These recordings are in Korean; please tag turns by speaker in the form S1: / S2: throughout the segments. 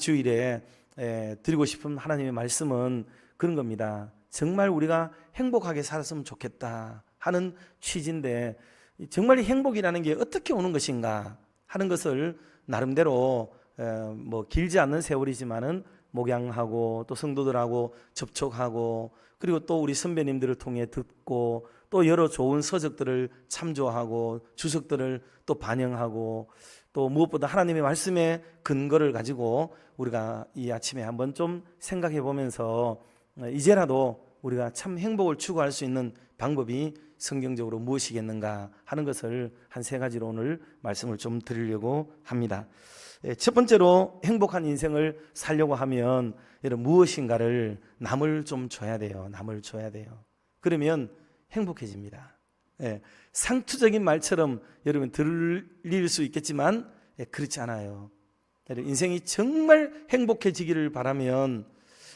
S1: 주일에 드리고 싶은 하나님의 말씀은 그런 겁니다. 정말 우리가 행복하게 살았으면 좋겠다 하는 취지인데, 정말 이 행복이라는 게 어떻게 오는 것인가 하는 것을 나름대로 뭐 길지 않는 세월이지만은 목양하고 또 성도들하고 접촉하고, 그리고 또 우리 선배님들을 통해 듣고, 또 여러 좋은 서적들을 참조하고 주석들을 또 반영하고, 또 무엇보다 하나님의 말씀의 근거를 가지고 우리가 이 아침에 한번 좀 생각해 보면서 이제라도 우리가 참 행복을 추구할 수 있는 방법이 성경적으로 무엇이겠는가 하는 것을 한 세 가지로 오늘 말씀을 좀 드리려고 합니다. 첫 번째로 행복한 인생을 살려고 하면 여러분 무엇인가를 남을 좀 줘야 돼요. 남을 줘야 돼요. 그러면 행복해집니다. 상투적인 말처럼 여러분 들릴 수 있겠지만 그렇지 않아요. 인생이 정말 행복해지기를 바라면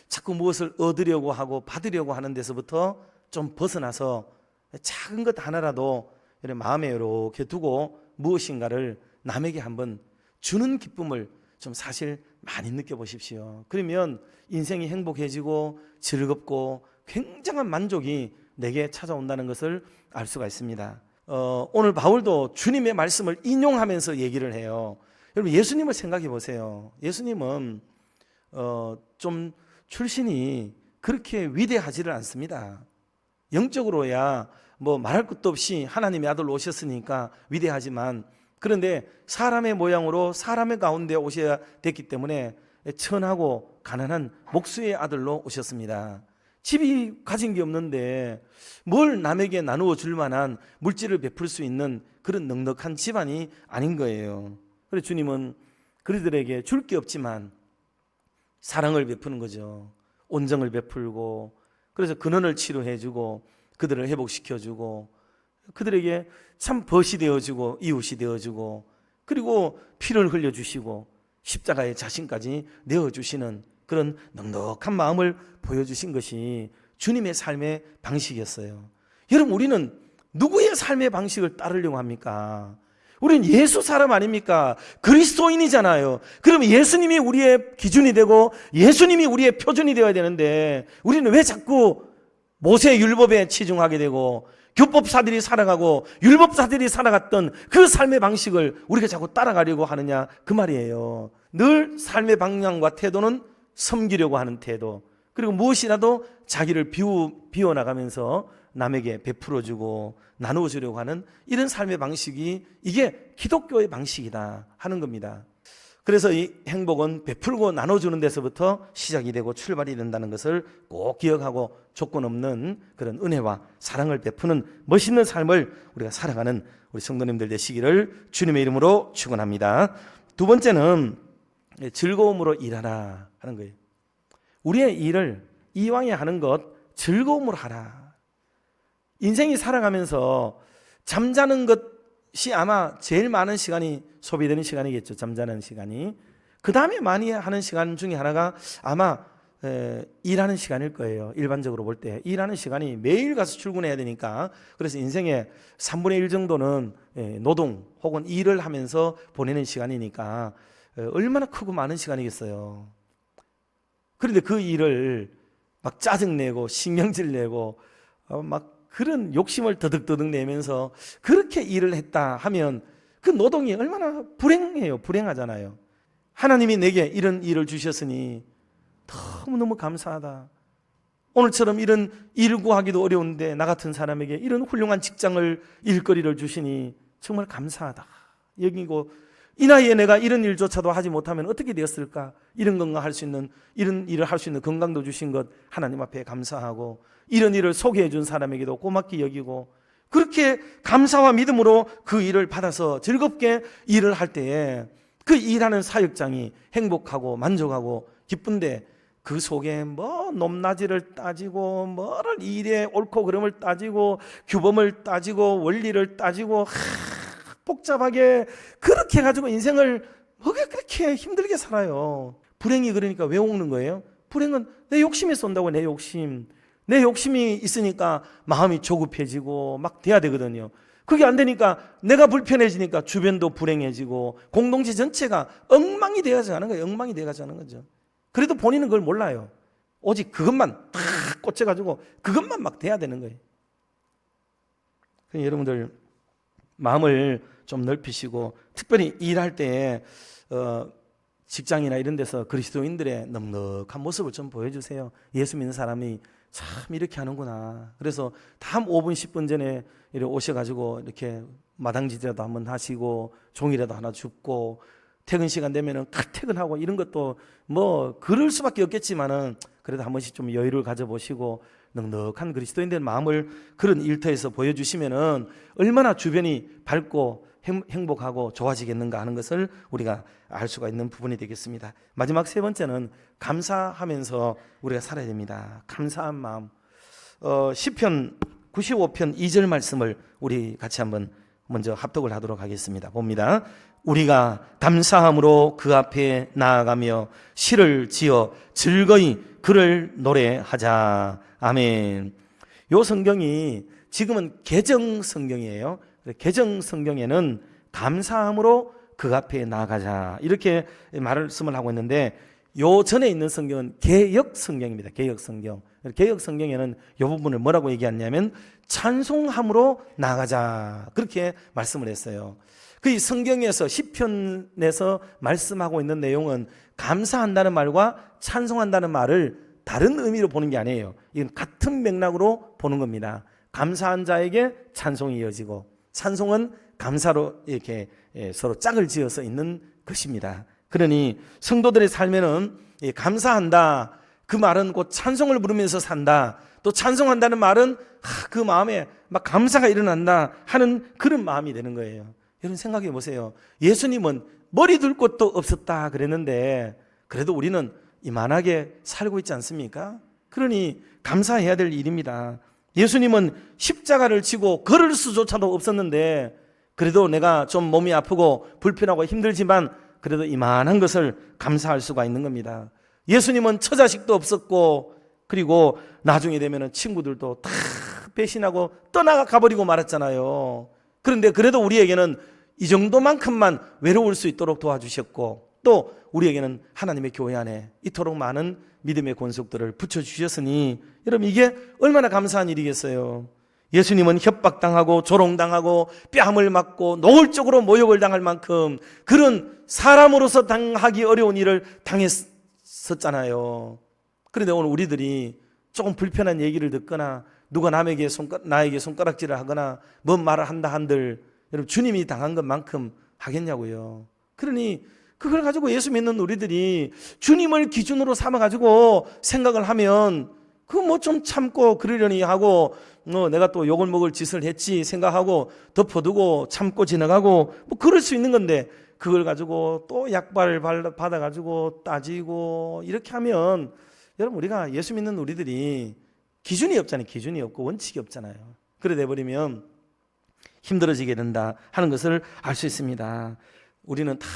S1: 자꾸 무엇을 얻으려고 하고 받으려고 하는 데서부터 좀 벗어나서 작은 것 하나라도 마음에 이렇게 두고 무엇인가를 남에게 한번 주는 기쁨을 좀 사실 많이 느껴보십시오. 그러면 인생이 행복해지고 즐겁고 굉장한 만족이 내게 찾아온다는 것을 알 수가 있습니다. 오늘 바울도 주님의 말씀을 인용하면서 얘기를 해요. 여러분 예수님을 생각해 보세요. 예수님은 좀 출신이 그렇게 위대하지를 않습니다. 영적으로야 뭐 말할 것도 없이 하나님의 아들로 오셨으니까 위대하지만, 그런데 사람의 모양으로 사람의 가운데 오셔야 됐기 때문에 천하고 가난한 목수의 아들로 오셨습니다. 집이 가진 게 없는데 뭘 남에게 나누어 줄 만한 물질을 베풀 수 있는 그런 넉넉한 집안이 아닌 거예요. 그래서 주님은 그들에게 줄 게 없지만 사랑을 베푸는 거죠. 온정을 베풀고, 그래서 근원을 치료해주고 그들을 회복시켜주고 그들에게 참 벗이 되어주고 이웃이 되어주고, 그리고 피를 흘려주시고 십자가의 자신까지 내어주시는 그런 넉넉한 마음을 보여주신 것이 주님의 삶의 방식이었어요. 여러분 우리는 누구의 삶의 방식을 따르려고 합니까? 우리는 예수 사람 아닙니까? 그리스도인이잖아요. 그러면 예수님이 우리의 기준이 되고 예수님이 우리의 표준이 되어야 되는데, 우리는 왜 자꾸 모세 율법에 치중하게 되고 율법사들이 살아가고 율법사들이 살아갔던 그 삶의 방식을 우리가 자꾸 따라가려고 하느냐, 그 말이에요. 늘 삶의 방향과 태도는 섬기려고 하는 태도, 그리고 무엇이라도 자기를 비워나가면서 남에게 베풀어주고 나누어주려고 하는 이런 삶의 방식이, 이게 기독교의 방식이다 하는 겁니다. 그래서 이 행복은 베풀고 나눠주는 데서부터 시작이 되고 출발이 된다는 것을 꼭 기억하고 조건 없는 그런 은혜와 사랑을 베푸는 멋있는 삶을 우리가 살아가는 우리 성도님들 되시기를 주님의 이름으로 축원합니다. 두 번째는 즐거움으로 일하라 하는 거예요. 우리의 일을 이왕에 하는 것 즐거움으로 하라. 인생이 살아가면서 잠자는 것이 아마 제일 많은 시간이 소비되는 시간이겠죠. 잠자는 시간이. 그 다음에 많이 하는 시간 중에 하나가 아마 일하는 시간일 거예요. 일반적으로 볼 때 일하는 시간이 매일 가서 출근해야 되니까, 그래서 인생의 3분의 1 정도는 노동 혹은 일을 하면서 보내는 시간이니까 얼마나 크고 많은 시간이겠어요. 그런데 그 일을 막 짜증내고 신경질 내고 막 그런 욕심을 더덕더덕 내면서 그렇게 일을 했다 하면 그 노동이 얼마나 불행해요. 불행하잖아요. 하나님이 내게 이런 일을 주셨으니 너무너무 감사하다. 오늘처럼 이런 일 구하기도 어려운데 나 같은 사람에게 이런 훌륭한 직장을, 일거리를 주시니 정말 감사하다 여기고, 이 나이에 내가 이런 일조차도 하지 못하면 어떻게 되었을까? 이런 건강 할 수 있는, 이런 일을 할 수 있는 건강도 주신 것 하나님 앞에 감사하고, 이런 일을 소개해 준 사람에게도 고맙게 여기고, 그렇게 감사와 믿음으로 그 일을 받아서 즐겁게 일을 할 때에 그 일하는 사역장이 행복하고 만족하고 기쁜데, 그 속에 뭐 높낮이를 따지고 뭐를 일에 옳고 그름을 따지고 규범을 따지고 원리를 따지고 복잡하게 그렇게 해가지고 인생을 뭐가 그렇게 힘들게 살아요. 불행이 그러니까 왜 오는 거예요? 불행은 내 욕심이 쏜다고. 내 욕심이 있으니까 마음이 조급해지고 막 돼야 되거든요. 그게 안 되니까 내가 불편해지니까 주변도 불행해지고 공동체 전체가 엉망이 되어가는 거예요. 엉망이 되어가는 거죠. 그래도 본인은 그걸 몰라요. 오직 그것만 탁 꽂혀가지고 그것만 막 돼야 되는 거예요. 여러분들 마음을 좀 넓히시고, 특별히 일할 때 직장이나 이런 데서 그리스도인들의 넉넉한 모습을 좀 보여주세요. 예수 믿는 사람이 참 이렇게 하는구나. 그래서 다음 5분 10분 전에 이렇게 오셔가지고 이렇게 마당지지라도 한번 하시고 종이라도 하나 줍고, 퇴근 시간 되면은 퇴근하고, 이런 것도 뭐 그럴 수밖에 없겠지만은 그래도 한 번씩 좀 여유를 가져보시고 넉넉한 그리스도인된 마음을 그런 일터에서 보여주시면은 얼마나 주변이 밝고 행복하고 좋아지겠는가 하는 것을 우리가 알 수가 있는 부분이 되겠습니다. 마지막 세 번째는 감사하면서 우리가 살아야 됩니다. 감사한 마음. 시편 95편 2절 말씀을 우리 같이 한번 먼저 합독을 하도록 하겠습니다. 봅니다. 우리가 감사함으로 그 앞에 나아가며 시를 지어 즐거이 그를 노래하자. 아멘. 요 성경이 지금은 개정 성경이에요. 개정 성경에는 감사함으로 그 앞에 나아가자 이렇게 말씀을 하고 있는데, 요 전에 있는 성경은 개역 성경입니다. 개역 성경. 개역 성경에는 이 부분을 뭐라고 얘기하냐면 찬송함으로 나아가자 그렇게 말씀을 했어요. 그 성경에서 시편에서 말씀하고 있는 내용은 감사한다는 말과 찬송한다는 말을 다른 의미로 보는 게 아니에요. 이건 같은 맥락으로 보는 겁니다. 감사한 자에게 찬송이 이어지고, 찬송은 감사로 이렇게 서로 짝을 지어서 있는 것입니다. 그러니 성도들의 삶에는 감사한다 그 말은 곧 찬송을 부르면서 산다, 또 찬송한다는 말은 그 마음에 막 감사가 일어난다 하는 그런 마음이 되는 거예요. 여러분 생각해 보세요. 예수님은 머리 둘 곳도 없었다 그랬는데 그래도 우리는 이만하게 살고 있지 않습니까? 그러니 감사해야 될 일입니다. 예수님은 십자가를 지고 걸을 수조차도 없었는데 그래도 내가 좀 몸이 아프고 불편하고 힘들지만 그래도 이만한 것을 감사할 수가 있는 겁니다. 예수님은 처자식도 없었고, 그리고 나중에 되면 친구들도 다 배신하고 떠나가 버리고 말았잖아요. 그런데 그래도 우리에게는 이 정도만큼만 외로울 수 있도록 도와주셨고, 또 우리에게는 하나님의 교회 안에 이토록 많은 믿음의 권속들을 붙여주셨으니 여러분 이게 얼마나 감사한 일이겠어요. 예수님은 협박당하고 조롱당하고 뺨을 맞고 노골적으로 모욕을 당할 만큼 그런 사람으로서 당하기 어려운 일을 당했었잖아요. 그런데 오늘 우리들이 조금 불편한 얘기를 듣거나 누가 나에게 손가락질을 하거나 뭔 말을 한다 한들 여러분 주님이 당한 것만큼 하겠냐고요. 그러니 그걸 가지고 예수 믿는 우리들이 주님을 기준으로 삼아가지고 생각을 하면 그거 뭐 좀 참고 그러려니 하고 내가 또 욕을 먹을 짓을 했지 생각하고 덮어두고 참고 지나가고 뭐 그럴 수 있는 건데, 그걸 가지고 또 약발을 받아가지고 따지고 이렇게 하면 여러분 우리가 예수 믿는 우리들이 기준이 없잖아요. 기준이 없고 원칙이 없잖아요. 그래 돼버리면 힘들어지게 된다 하는 것을 알 수 있습니다. 우리는 다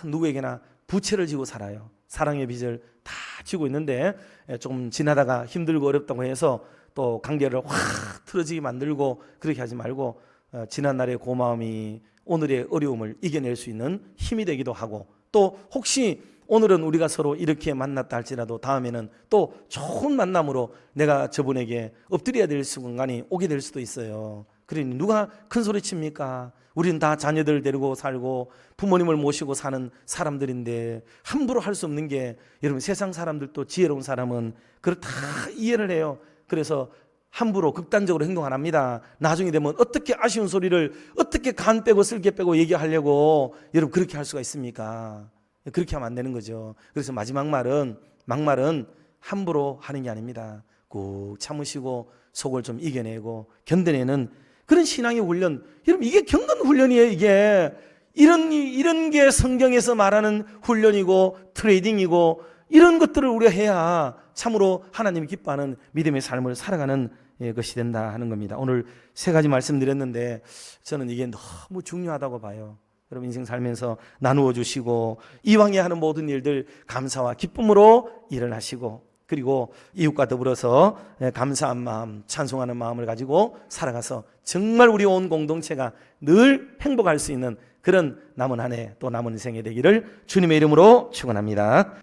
S1: 누구에게나 부채를 지고 살아요. 사랑의 빚을 다 지고 있는데 조금 지나다가 힘들고 어렵다고 해서 또 관계를 확 틀어지게 만들고 그렇게 하지 말고 지난날의 고마움이 오늘의 어려움을 이겨낼 수 있는 힘이 되기도 하고, 또 혹시 오늘은 우리가 서로 이렇게 만났다 할지라도 다음에는 또 좋은 만남으로 내가 저분에게 엎드려야 될 순간이 오게 될 수도 있어요. 그러니 누가 큰 소리 칩니까? 우리는 다 자녀들 데리고 살고 부모님을 모시고 사는 사람들인데 함부로 할 수 없는 게, 여러분 세상 사람들도 지혜로운 사람은 그걸 다 이해를 해요. 그래서 함부로 극단적으로 행동 안 합니다. 나중에 되면 어떻게 아쉬운 소리를 어떻게 간 빼고 쓸개 빼고 얘기하려고 여러분 그렇게 할 수가 있습니까? 그렇게 하면 안 되는 거죠. 그래서 마지막 막말은 함부로 하는 게 아닙니다. 꾹 참으시고 속을 좀 이겨내고 견뎌내는 그런 신앙의 훈련, 여러분 이게 경건 훈련이에요. 이게 이런 게 성경에서 말하는 훈련이고 트레이딩이고 이런 것들을 우리가 해야 참으로 하나님이 기뻐하는 믿음의 삶을 살아가는 것이 된다 하는 겁니다. 오늘 세 가지 말씀드렸는데 저는 이게 너무 중요하다고 봐요. 여러분 인생 살면서 나누어 주시고 이왕에 하는 모든 일들 감사와 기쁨으로 일을 하시고, 그리고 이웃과 더불어서 감사한 마음, 찬송하는 마음을 가지고 살아가서 정말 우리 온 공동체가 늘 행복할 수 있는 그런 남은 한 해 또 남은 인생이 되기를 주님의 이름으로 축원합니다.